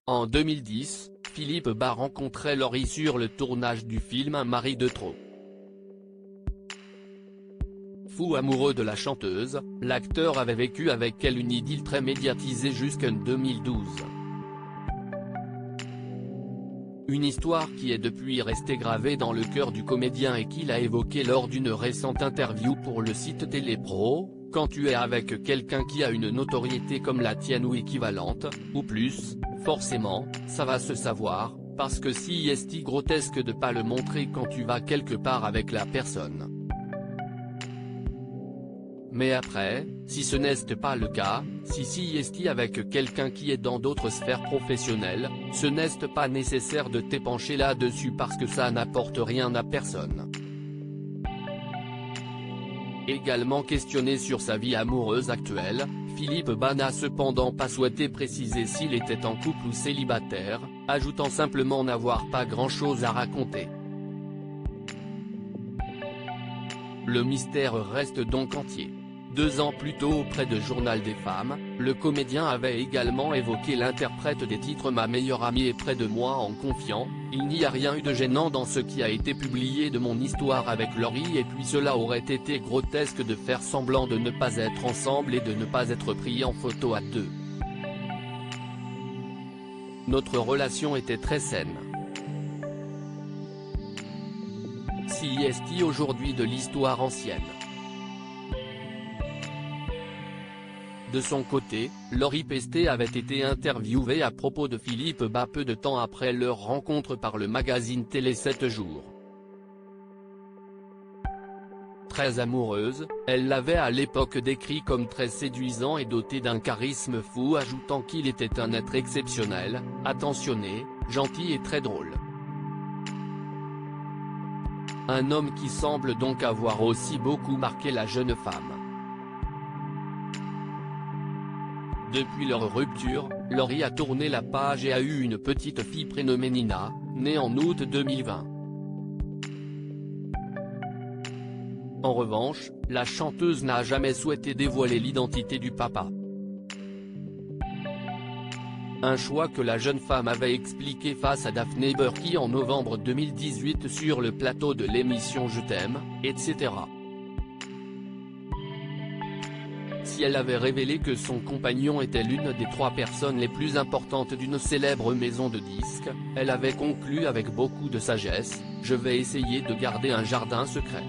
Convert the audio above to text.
En 2010, Philippe Bas rencontrait Laurie sur le tournage du film Un mari de trop. Fou amoureux de la chanteuse, l'acteur avait vécu avec elle une idylle très médiatisée jusqu'en 2012. Une histoire qui est depuis restée gravée dans le cœur du comédien et qu'il a évoqué lors d'une récente interview pour le site Télépro: quand tu es avec quelqu'un qui a une notoriété comme la tienne ou équivalente, ou plus, forcément, ça va se savoir, parce que si est grotesque de pas le montrer quand tu vas quelque part avec la personne. Mais après, si ce n'est pas le cas, si est avec quelqu'un qui est dans d'autres sphères professionnelles, ce n'est pas nécessaire de t'épancher là-dessus parce que ça n'apporte rien à personne. Également questionné sur sa vie amoureuse actuelle, Philippe Bas n'a cependant pas souhaité préciser s'il était en couple ou célibataire, ajoutant simplement n'avoir pas grand-chose à raconter. Le mystère reste donc entier. 2 ans plus tôt auprès de Journal des femmes, le comédien avait également évoqué l'interprète des titres Ma meilleure amie est près de moi en confiant: il n'y a rien eu de gênant dans ce qui a été publié de mon histoire avec Laurie et puis cela aurait été grotesque de faire semblant de ne pas être ensemble et de ne pas être pris en photo à deux. Notre relation était très saine. Si est aujourd'hui de l'histoire ancienne. De son côté, Laurie Pestet avait été interviewée à propos de Philippe Bas peu de temps après leur rencontre par le magazine Télé 7 jours. Très amoureuse, elle l'avait à l'époque décrit comme très séduisant et doté d'un charisme fou, ajoutant qu'il était un être exceptionnel, attentionné, gentil et très drôle. Un homme qui semble donc avoir aussi beaucoup marqué la jeune femme. Depuis leur rupture, Laurie a tourné la page et a eu une petite fille prénommée Nina, née en août 2020. En revanche, la chanteuse n'a jamais souhaité dévoiler l'identité du papa. Un choix que la jeune femme avait expliqué face à Daphné Burki en novembre 2018 sur le plateau de l'émission Je t'aime, etc. Si elle avait révélé que son compagnon était l'une des 3 personnes les plus importantes d'une célèbre maison de disques, elle avait conclu avec beaucoup de sagesse: je vais essayer de garder un jardin secret.